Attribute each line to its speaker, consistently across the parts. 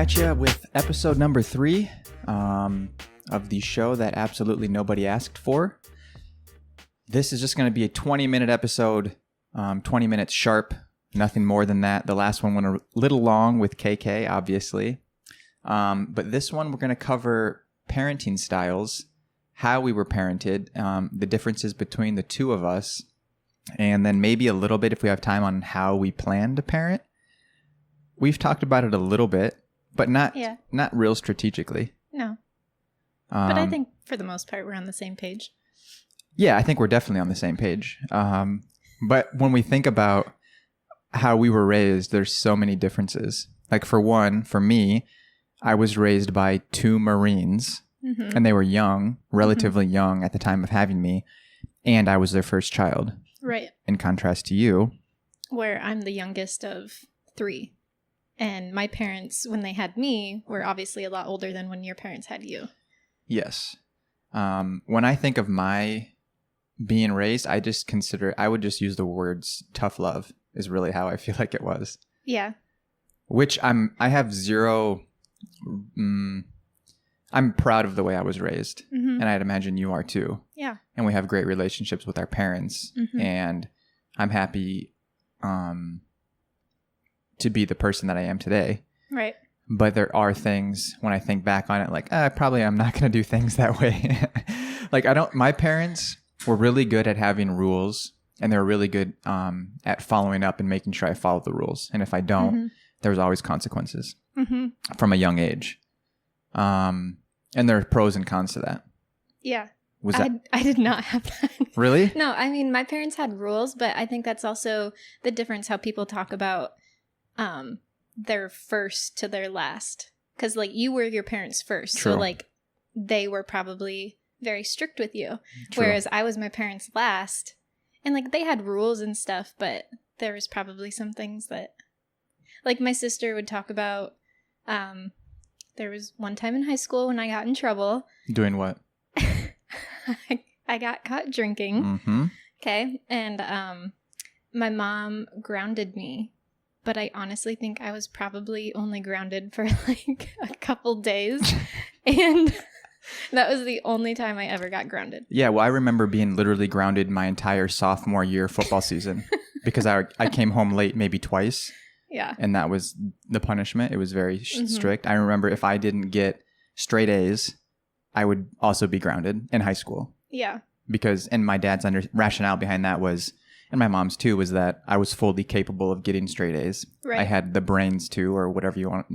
Speaker 1: at you with episode number 3 of the show that absolutely nobody asked for. This is just going to be a 20-minute episode, 20 minutes sharp, nothing more than that. The last one went a little long with KK, obviously. But this one, we're going to cover parenting styles, how we were parented, the differences between the two of us, and then maybe a little bit, if we have time, on how we plan to parent. We've talked about it a little bit, but not real strategically.
Speaker 2: No. But I think for the most part, we're on the same page.
Speaker 1: Yeah, I think we're definitely on the same page. But when we think about how we were raised, there's so many differences. Like for one, for me, I was raised by 2 Marines, and they were young, relatively young at the time of having me, and I was their first child.
Speaker 2: Right.
Speaker 1: In contrast to you. Where
Speaker 2: I'm the youngest of 3. And my parents, when they had me, were obviously a lot older than when your parents had you.
Speaker 1: Yes. When I think of my being raised, I would just use the words tough love is really how I feel like it was.
Speaker 2: Yeah.
Speaker 1: Which I have zero, I'm proud of the way I was raised. And I'd imagine you are too.
Speaker 2: Yeah.
Speaker 1: And we have great relationships with our parents. And I'm happy to be the person that I am today.
Speaker 2: Right.
Speaker 1: But there are things when I think back on it, like, probably I'm not going to do things that way. Like my parents were really good at having rules, and they were really good at following up and making sure I followed the rules. And if I don't, there was always consequences from a young age. And there are pros and cons to that.
Speaker 2: Yeah. I did not have that.
Speaker 1: Really?
Speaker 2: No, I mean, my parents had rules, but I think that's also the difference how people talk about their first to their last. Because, like, you were your parents first.
Speaker 1: True.
Speaker 2: So, like, they were probably very strict with you.
Speaker 1: True.
Speaker 2: Whereas I was my parents last. And, like, they had rules and stuff, but there was probably some things that... Like, my sister would talk about... there was one time in high school when I got in trouble.
Speaker 1: Doing what?
Speaker 2: I got caught drinking. Okay. And my mom grounded me. But I honestly think I was probably only grounded for like a couple days. And that was the only time I ever got grounded.
Speaker 1: Yeah, well, I remember being literally grounded my entire sophomore year football season because I came home late maybe twice.
Speaker 2: Yeah.
Speaker 1: And that was the punishment. It was very strict. I remember if I didn't get straight A's, I would also be grounded in high school.
Speaker 2: Yeah. Because,
Speaker 1: and my dad's rationale behind that was, and my mom's too, was that I was fully capable of getting straight A's.
Speaker 2: Right.
Speaker 1: I had the brains to, or whatever you want.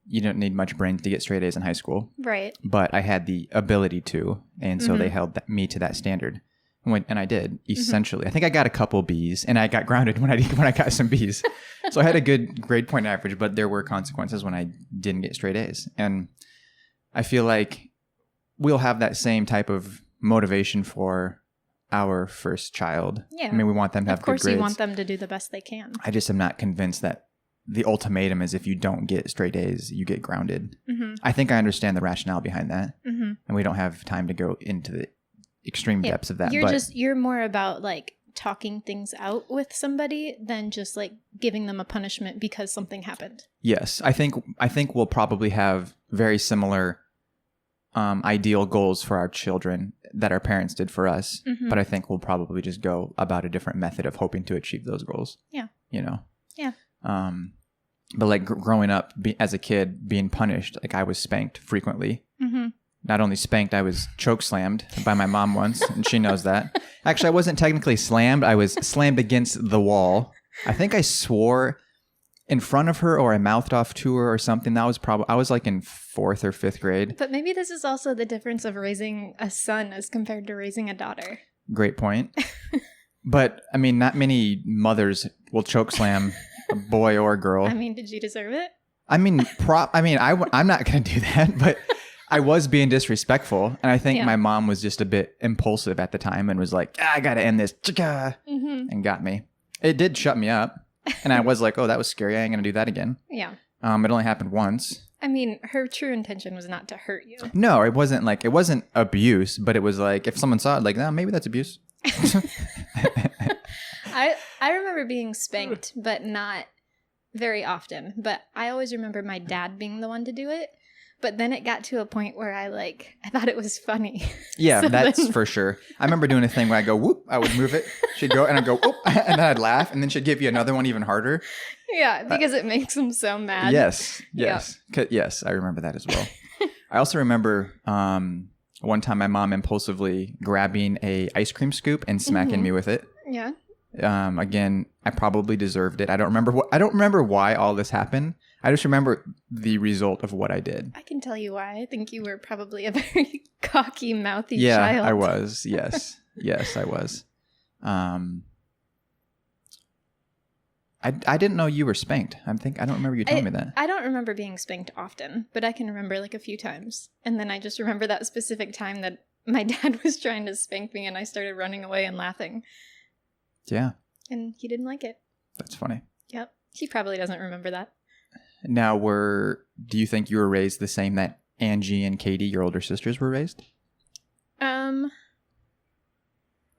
Speaker 1: You don't need much brains to get straight A's in high school.
Speaker 2: Right.
Speaker 1: But I had the ability to, and so they held me to that standard. And I did, essentially. I think I got a couple B's, and I got grounded when I got some B's. So I had a good grade point average, but there were consequences when I didn't get straight A's. And I feel like we'll have that same type of motivation for our first child.
Speaker 2: Yeah.
Speaker 1: I mean, we want them to have good grades.
Speaker 2: Of course, you want them to do the best they can.
Speaker 1: I just am not convinced that the ultimatum is if you don't get straight A's, you get grounded. I think I understand the rationale behind that. And we don't have time to go into the extreme depths of that.
Speaker 2: You're more about like talking things out with somebody than just like giving them a punishment because something happened.
Speaker 1: Yes. I think we'll probably have very similar ideal goals for our children that our parents did for us. But I think we'll probably just go about a different method of hoping to achieve those goals.
Speaker 2: Yeah.
Speaker 1: You know?
Speaker 2: Yeah.
Speaker 1: But like growing up as a kid being punished, like I was spanked frequently. Not only spanked, I was choke slammed by my mom once, and she knows that. Actually, I wasn't technically slammed. I was slammed against the wall. I think I swore in front of her, or I mouthed off to her or something. That was I was like in 4th or 5th grade.
Speaker 2: But maybe this is also the difference of raising a son as compared to raising a daughter.
Speaker 1: Great point. But I mean, not many mothers will choke slam a boy or a girl.
Speaker 2: I mean, did you deserve it?
Speaker 1: I mean, I'm not going to do that, but I was being disrespectful. And I think my mom was just a bit impulsive at the time and was like, I got to end this. And got me. It did shut me up. And I was like, oh, that was scary. I ain't going to do that again.
Speaker 2: Yeah.
Speaker 1: It only happened once.
Speaker 2: I mean, her true intention was not to hurt you.
Speaker 1: No, it wasn't abuse, but it was like, if someone saw it, like, maybe that's abuse.
Speaker 2: I remember being spanked, but not very often, but I always remember my dad being the one to do it. But then it got to a point where I thought it was funny.
Speaker 1: Yeah, so that's for sure. I remember doing a thing where I go, whoop, I would move it. She'd go, and I'd go, whoop, and then I'd laugh, and then she'd give you another one even harder.
Speaker 2: Yeah, because it makes them so mad.
Speaker 1: Yes. Yes, I remember that as well. I also remember one time my mom impulsively grabbing a ice cream scoop and smacking me with it.
Speaker 2: Yeah.
Speaker 1: Again, I probably deserved it. I don't remember why all this happened. I just remember the result of what I did.
Speaker 2: I can tell you why. I think you were probably a very cocky, mouthy child.
Speaker 1: Yeah, I was. Yes. Yes, I was. I didn't know you were spanked. I don't remember you telling me that.
Speaker 2: I don't remember being spanked often, but I can remember a few times. And then I just remember that specific time that my dad was trying to spank me and I started running away and laughing.
Speaker 1: Yeah.
Speaker 2: And he didn't like it.
Speaker 1: That's funny.
Speaker 2: Yep. He probably doesn't remember that.
Speaker 1: Now, do you think you were raised the same that Angie and Katie, your older sisters, were raised?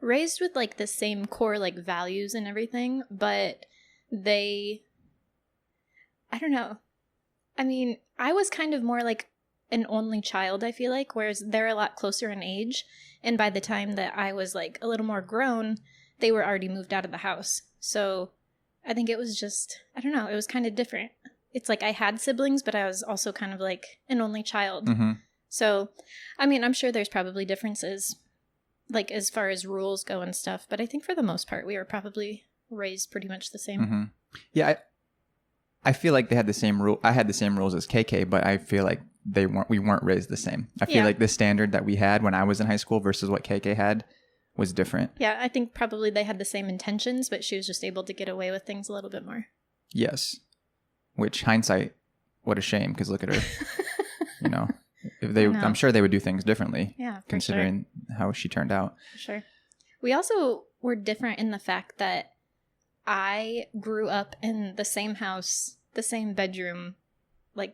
Speaker 2: Raised with the same core values and everything, but I don't know. I mean, I was kind of more an only child, I feel like, whereas they're a lot closer in age. And by the time that I was a little more grown, they were already moved out of the house. So I think it was just, I don't know, it was kind of different. It's I had siblings, but I was also kind of an only child.
Speaker 1: Mm-hmm.
Speaker 2: So, I mean, I'm sure there's probably differences, as far as rules go and stuff. But I think for the most part, we were probably raised pretty much the same.
Speaker 1: Mm-hmm. Yeah, I feel like they had the same rule. I had the same rules as KK, but I feel like we weren't raised the same. I feel like the standard that we had when I was in high school versus what KK had was different.
Speaker 2: Yeah, I think probably they had the same intentions, but she was just able to get away with things a little bit more.
Speaker 1: Yes. Which, hindsight, what a shame, because look at her. I'm sure they would do things differently.
Speaker 2: Yeah,
Speaker 1: considering how she turned out.
Speaker 2: For sure. We also were different in the fact that I grew up in the same house, the same bedroom,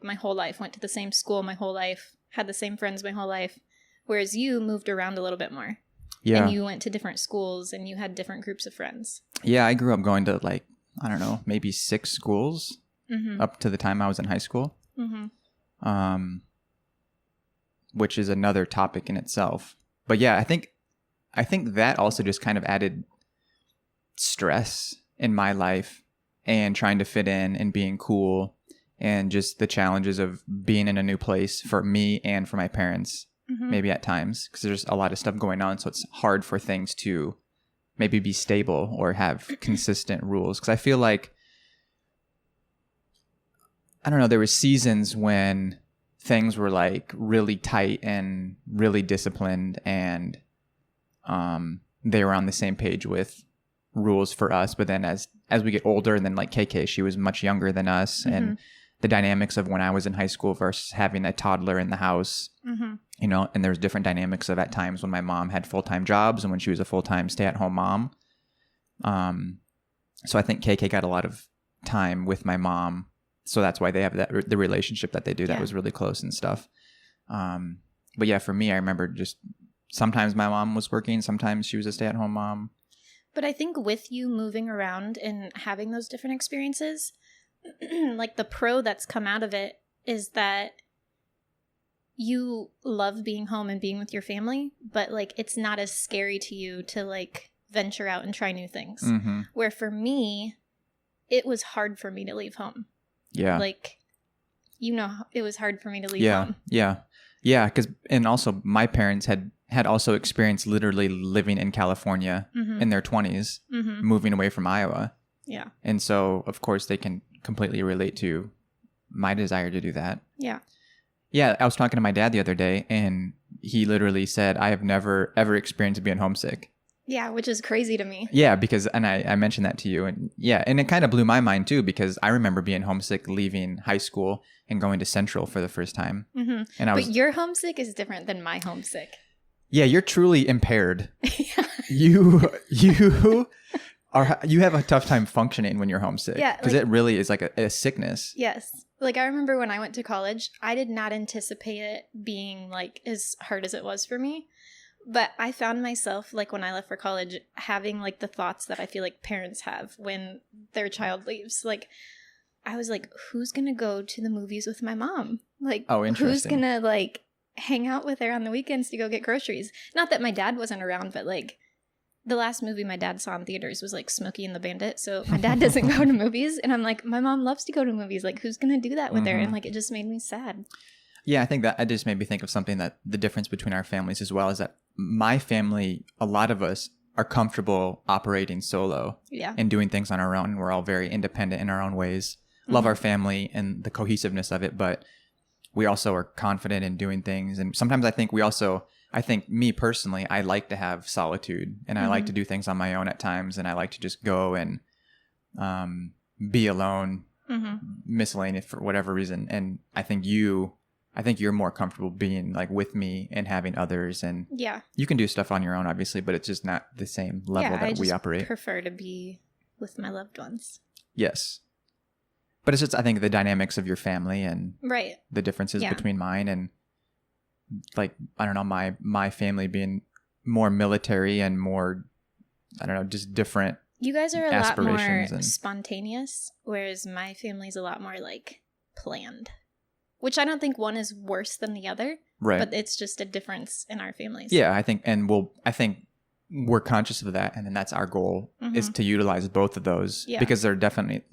Speaker 2: my whole life, went to the same school my whole life, had the same friends my whole life, whereas you moved around a little bit more. Yeah. And you went to different schools and you had different groups of friends.
Speaker 1: Yeah, I grew up going to I don't know, maybe 6 schools up to the time I was in high school. Mm-hmm. Which is another topic in itself. But yeah, I think that also just kind of added stress in my life and trying to fit in and being cool and just the challenges of being in a new place for me and for my parents, maybe at times, because there's a lot of stuff going on. So it's hard for things to maybe be stable or have consistent rules. Because I feel like, I don't know, there were seasons when things were really tight and really disciplined, and they were on the same page with rules for us. But then as we get older, and then KK, she was much younger than us, and the dynamics of when I was in high school versus having a toddler in the house, and there's different dynamics of at times when my mom had full-time jobs and when she was a full-time stay-at-home mom. So I think KK got a lot of time with my mom. So that's why they have the relationship that they do that was really close and stuff. But yeah, for me, I remember just sometimes my mom was working, sometimes she was a stay-at-home mom.
Speaker 2: But I think with you moving around and having those different experiences, the pro that's come out of it is that you love being home and being with your family, but it's not as scary to you to venture out and try new things. Mm-hmm. Where for me, it was hard for me to leave home. Yeah. It was hard for me to leave home.
Speaker 1: Yeah. Yeah. And also my parents had also experienced literally living in California in their 20s, moving away from Iowa.
Speaker 2: Yeah.
Speaker 1: And so, of course, they can completely relate to my desire to do that.
Speaker 2: Yeah.
Speaker 1: Yeah. I was talking to my dad the other day, and he literally said, I have never, ever experienced being homesick.
Speaker 2: Yeah, which is crazy to me.
Speaker 1: Yeah, because, and I mentioned that to you, and yeah, and it kind of blew my mind too, because I remember being homesick leaving high school and going to Central for the first time. Mm-hmm. And
Speaker 2: but your homesick is different than my homesick.
Speaker 1: Yeah, you're truly impaired. Yeah. You have a tough time functioning when you're homesick. Yeah, because it really is a sickness.
Speaker 2: Yes. I remember when I went to college, I did not anticipate it being as hard as it was for me. But I found myself, when I left for college, having, the thoughts that I feel parents have when their child leaves. I was like, who's going to go to the movies with my mom? Like,
Speaker 1: oh, interesting.
Speaker 2: Who's going to like hang out with her on the weekends to go get groceries? Not that my dad wasn't around, but like the last movie my dad saw in theaters was like Smokey and the Bandit. So my dad doesn't go to movies. And I'm like, my mom loves to go to movies. Like, who's going to do that with her? And like, it just made me sad.
Speaker 1: Yeah, I think that it just made me think of something that the difference between our families as well is that my family, a lot of us are comfortable operating solo and doing things on our own. We're all very independent in our own ways. Love our family and the cohesiveness of it, but we also are confident in doing things. And sometimes I think me personally, I like to have solitude and I like to do things on my own at times. And I like to just go and be alone, miscellaneous for whatever reason. And I think you're more comfortable being like with me and having others. And you can do stuff on your own, obviously, but it's just not the same level that we operate.
Speaker 2: I prefer to be with my loved ones.
Speaker 1: Yes. But it's just, I think, the dynamics of your family and the differences between mine and like, I don't know, my family being more military and more, I don't know, just different.
Speaker 2: You guys are a lot more spontaneous, whereas my family's a lot more like planned, which I don't think one is worse than the other. Right. But it's just a difference in our families.
Speaker 1: Yeah, I think we're conscious of that. And then that's our goal is to utilize both of those because they're definitely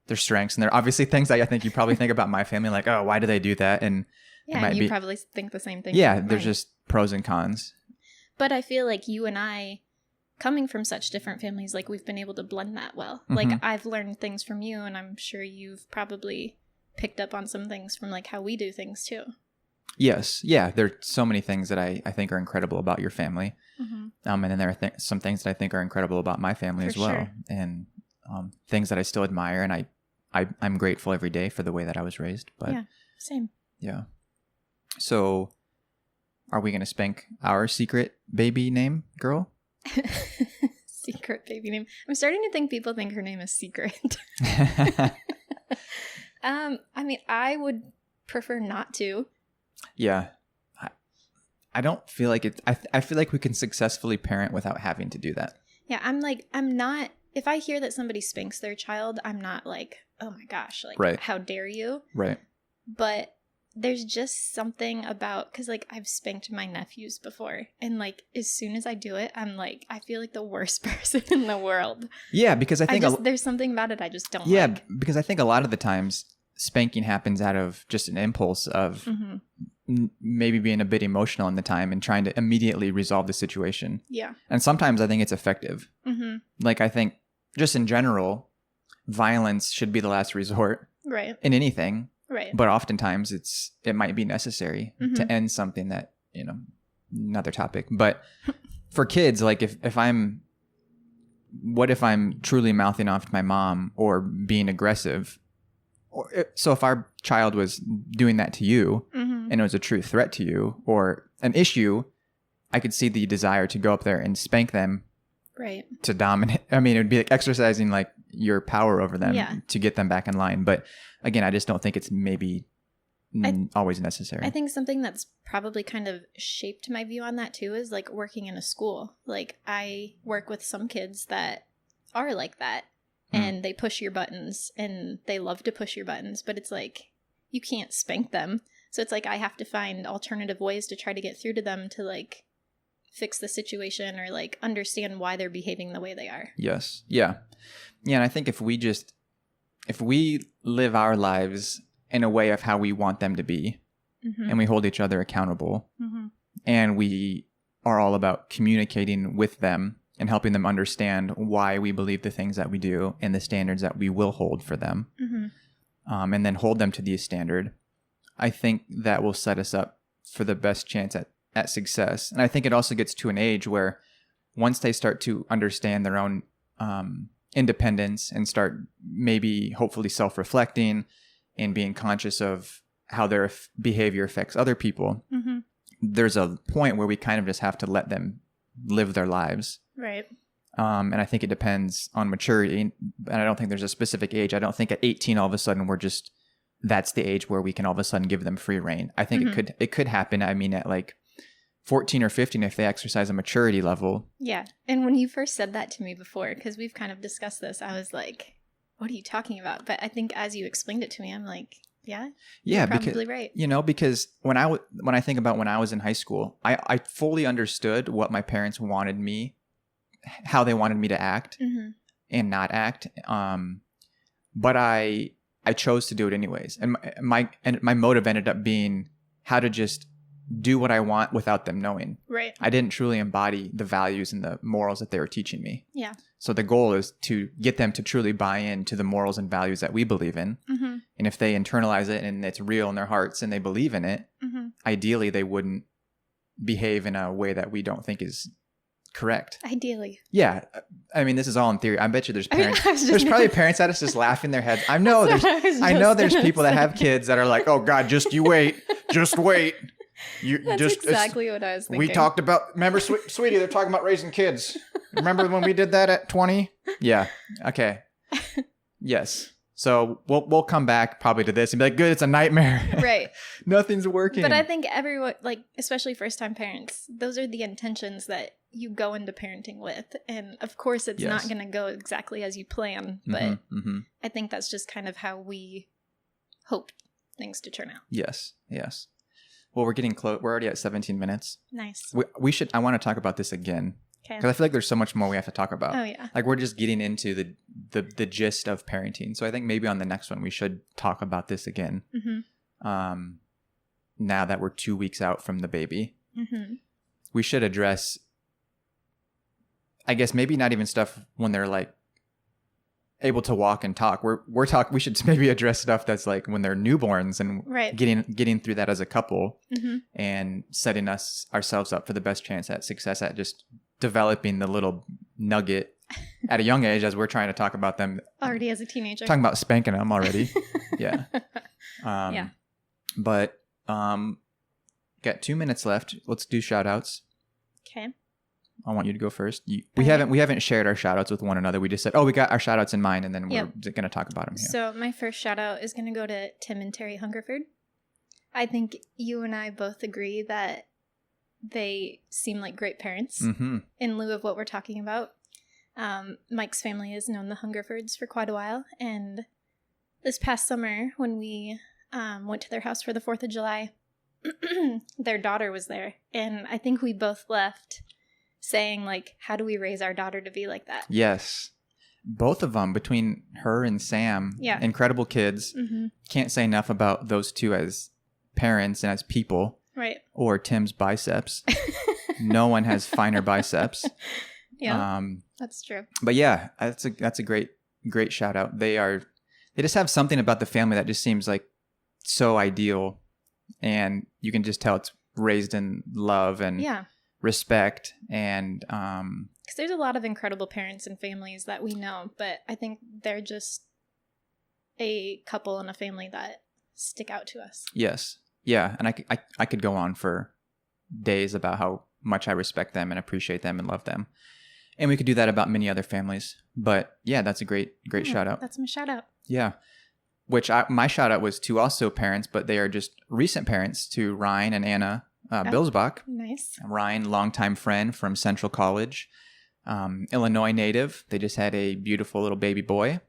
Speaker 1: their strengths. And there are obviously things that I think you probably think about my family, like, oh, why do they do that? And
Speaker 2: you probably think the same thing.
Speaker 1: Yeah, there's just pros and cons.
Speaker 2: But I feel like you and I, coming from such different families, like we've been able to blend that well. Like I've learned things from you, and I'm sure you've probably picked up on some things from like how we do things too.
Speaker 1: Yes. Yeah. There are so many things that I think are incredible about your family. And then there are some things that I think are incredible about my family as well. Sure. And things that I still admire. And I'm grateful every day for the way that I was raised. But
Speaker 2: yeah, same.
Speaker 1: Yeah. So are we going to spank our secret baby name girl?
Speaker 2: Secret baby name. I'm starting to think people think her name is secret. I mean, I would prefer not to.
Speaker 1: Yeah. I don't feel like it. I feel like we can successfully parent without having to do that.
Speaker 2: Yeah. I'm not, if I hear that somebody spanks their child, I'm not like, oh my gosh, like, how dare you?
Speaker 1: Right.
Speaker 2: But there's just something about, because like I've spanked my nephews before, and like as soon as I do it, I'm like, I feel like the worst person in the world.
Speaker 1: Yeah, because I think
Speaker 2: there's something about it I just don't like.
Speaker 1: Yeah, because I think a lot of the times spanking happens out of just an impulse of maybe being a bit emotional in the time and trying to immediately resolve the situation.
Speaker 2: Yeah. And sometimes I think it's effective.
Speaker 1: Like I think just in general, violence should be the last resort. Right. In anything. Right. But oftentimes it might be necessary to end something that, another topic. But for kids, like what if I'm truly mouthing off to my mom or being aggressive? So if our child was doing that to you and it was a true threat to you or an issue, I could see the desire to go up there and spank them. Right. To dominate. I mean, it would be like exercising like your power over them to get them back in line. But again, I just don't think it's maybe always necessary. I think something that's probably kind of shaped my view on that too is like working in a school. Like I work with some kids that are like that and they push your buttons and they love to push your buttons, but it's like you can't spank them. So it's like I have to find alternative ways to try to get through to them to like fix the situation or like understand why they're behaving the way they are. Yes. Yeah. Yeah. And I think if we live our lives in a way of how we want them to be and we hold each other accountable and we are all about communicating with them and helping them understand why we believe the things that we do and the standards that we will hold for them and then hold them to these standards, I think that will set us up for the best chance at success. And I think it also gets to an age where once they start to understand their own independence and start maybe hopefully self-reflecting and being conscious of how their behavior affects other people, there's a point where we kind of just have to let them live their lives. Right. And I think it depends on maturity. And I don't think there's a specific age. I don't think at 18, all of a sudden that's the age where we can all of a sudden give them free reign. I think it could happen. I mean, at like 14 or 15, if they exercise a maturity level. Yeah. And when you first said that to me before, because we've kind of discussed this, I was like,
Speaker 2: what are you talking about? But I think as you explained it to me, I'm like, yeah,
Speaker 1: yeah,
Speaker 2: you're probably
Speaker 1: because,
Speaker 2: right.
Speaker 1: Because when I think about when I was in high school, I fully understood what my parents wanted me, how they wanted me to act and not act. But I chose to do it anyways. And my motive ended up being how to just do what I want without them knowing.
Speaker 2: Right.
Speaker 1: I didn't truly embody the values and the morals that they were teaching me.
Speaker 2: Yeah.
Speaker 1: So the goal is to get them to truly buy into the morals and values that we believe in. And if they internalize it and it's real in their hearts and they believe in it, ideally they wouldn't behave in a way that we don't think is correct.
Speaker 2: Ideally.
Speaker 1: Yeah. I mean, this is all in theory. I bet you there's parents. There's probably parents at us just laughing their heads. I know there's people that have kids that are like, oh God, just you wait. Just wait.
Speaker 2: That's exactly what I was thinking.
Speaker 1: We talked about, remember, sweetie, they're talking about raising kids. Remember when we did that at 20? Yeah. Okay. Yes. So we'll come back probably to this and be like, good, it's a nightmare.
Speaker 2: Right.
Speaker 1: Nothing's working.
Speaker 2: But I think everyone, like, especially first-time parents, those are the intentions that you go into parenting with. And of course, it's not going to go exactly as you plan. But I think that's just kind of how we hope things to turn out.
Speaker 1: Yes. Yes. Well, we're getting close. We're already at 17 minutes.
Speaker 2: Nice.
Speaker 1: We should. I want to talk about this again.
Speaker 2: Okay.
Speaker 1: Because I feel like there's so much more we have to talk about.
Speaker 2: Oh, yeah.
Speaker 1: Like, we're just getting into the gist of parenting. So I think maybe on the next one, we should talk about this again. Now that we're 2 weeks out from the baby. We should address, I guess, maybe not even stuff when they're like able to walk and talk. We should maybe address stuff that's like when they're newborns and getting through that as a couple and setting ourselves up for the best chance at success at just developing the little nugget at a young age as we're trying to talk about them
Speaker 2: already as a teenager.
Speaker 1: Talking about spanking them already. Yeah.
Speaker 2: Yeah.
Speaker 1: But got 2 minutes left. Let's do shout outs.
Speaker 2: Okay.
Speaker 1: I want you to go first. We haven't shared our shout outs with one another. We just said, we got our shout outs in mind, and then we're going to talk about them here.
Speaker 2: So my first shout out is going to go to Tim and Terry Hungerford. I think you and I both agree that they seem like great parents in lieu of what we're talking about. Mike's family has known the Hungerfords for quite a while, and this past summer when we went to their house for the 4th of July, their daughter was there, and I think we both left saying, like, how do we raise our daughter to be like that?
Speaker 1: Yes. Both of them, between her and Sam, incredible kids. Can't say enough about those two as parents and as people.
Speaker 2: Right.
Speaker 1: Or Tim's biceps. No one has finer biceps.
Speaker 2: Yeah, that's true.
Speaker 1: But yeah, that's a great shout out. They just have something about the family that just seems like so ideal, and you can just tell it's raised in love and respect, and
Speaker 2: because there's a lot of incredible parents and families that we know, but I think they're just a couple and a family that stick out to us.
Speaker 1: Yes. Yeah, and I could go on for days about how much I respect them and appreciate them and love them. And we could do that about many other families. But yeah, that's a great shout out.
Speaker 2: That's my shout out.
Speaker 1: Yeah. Which my shout out was to also parents, but they are just recent parents, to Ryne and Anna Billesbach.
Speaker 2: Nice.
Speaker 1: Ryne, longtime friend from Central College, Illinois native. They just had a beautiful little baby boy.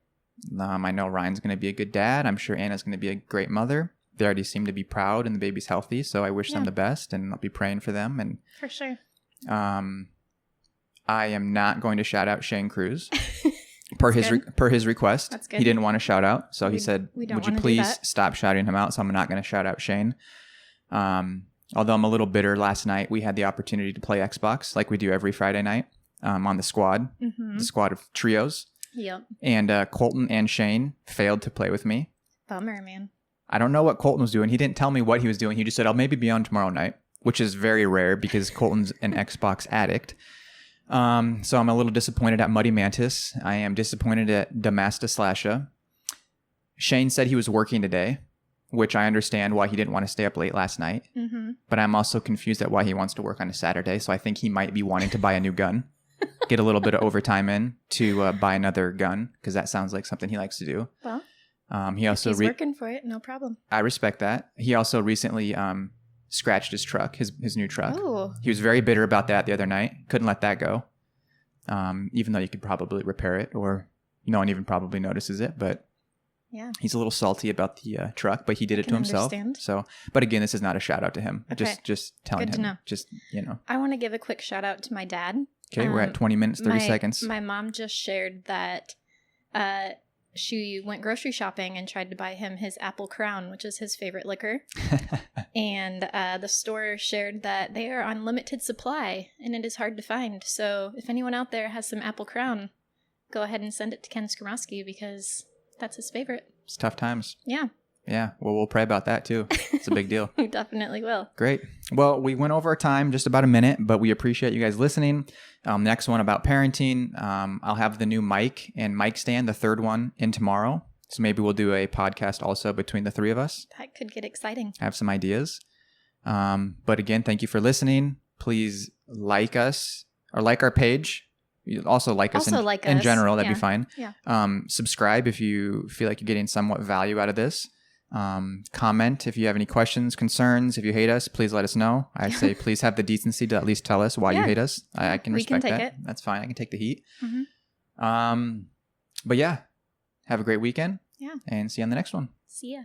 Speaker 1: I know Ryan's going to be a good dad. I'm sure Anna's going to be a great mother. They already seem to be proud and the baby's healthy, so I wish them the best, and I'll be praying for them. And
Speaker 2: for sure.
Speaker 1: I am not going to shout out Shane Kruse per his request.
Speaker 2: That's good.
Speaker 1: He didn't want to shout out, so he said, "Would you please stop shouting him out?" So I'm not going to shout out Shane. Although I'm a little bitter. Last night we had the opportunity to play Xbox like we do every Friday night on the squad, the squad of trios.
Speaker 2: Yep.
Speaker 1: And Colton and Shane failed to play with me.
Speaker 2: Bummer, man.
Speaker 1: I don't know what Colton was doing. He didn't tell me what he was doing. He just said, I'll maybe be on tomorrow night, which is very rare because Colton's an Xbox addict. So I'm a little disappointed at Muddy Mantis. I am disappointed at Damasta Slasha. Shane said he was working today, which I understand why he didn't want to stay up late last night. But I'm also confused at why he wants to work on a Saturday. So I think he might be wanting to buy a new gun. Get a little bit of overtime in to buy another gun, because that sounds like something he likes to do.
Speaker 2: Well,
Speaker 1: he's
Speaker 2: working for it, no problem.
Speaker 1: I respect that. He also recently scratched his truck, his new truck.
Speaker 2: Ooh.
Speaker 1: He was very bitter about that the other night. Couldn't let that go. Even though you could probably repair it or, no one even probably notices it, but
Speaker 2: yeah,
Speaker 1: he's a little salty about the truck, but he did it to himself. So, but again, this is not a shout out to him. Okay. Just telling
Speaker 2: Good
Speaker 1: him.
Speaker 2: To know.
Speaker 1: Just,
Speaker 2: I want to give a quick shout out to my dad.
Speaker 1: Okay, we're at 20 minutes, 30 seconds.
Speaker 2: My mom just shared that she went grocery shopping and tried to buy him his Apple Crown, which is his favorite liquor. And the store shared that they are on limited supply and it is hard to find. So if anyone out there has some Apple Crown, go ahead and send it to Ken Skramovsky because that's his favorite.
Speaker 1: It's tough times.
Speaker 2: Yeah.
Speaker 1: Yeah. Well, we'll pray about that too. It's a big deal.
Speaker 2: We definitely will.
Speaker 1: Great. Well, we went over our time, just about a minute, but we appreciate you guys listening. Next one about parenting. I'll have the new mic and mic stand, the third one, in tomorrow. So maybe we'll do a podcast also between the three of us.
Speaker 2: That could get exciting.
Speaker 1: Have some ideas. But again, thank you for listening. Please like us or like our page. Also like us in general. That'd be fine.
Speaker 2: Yeah.
Speaker 1: Subscribe if you feel like you're getting somewhat value out of this. Comment if you have any questions, concerns. If you hate us, please let us know. I say please have the decency to at least tell us why you hate us. I can respect that. It. That's fine. I can take the heat. Mm-hmm. But yeah, have a great weekend.
Speaker 2: Yeah.
Speaker 1: And see you on the next one.
Speaker 2: See ya.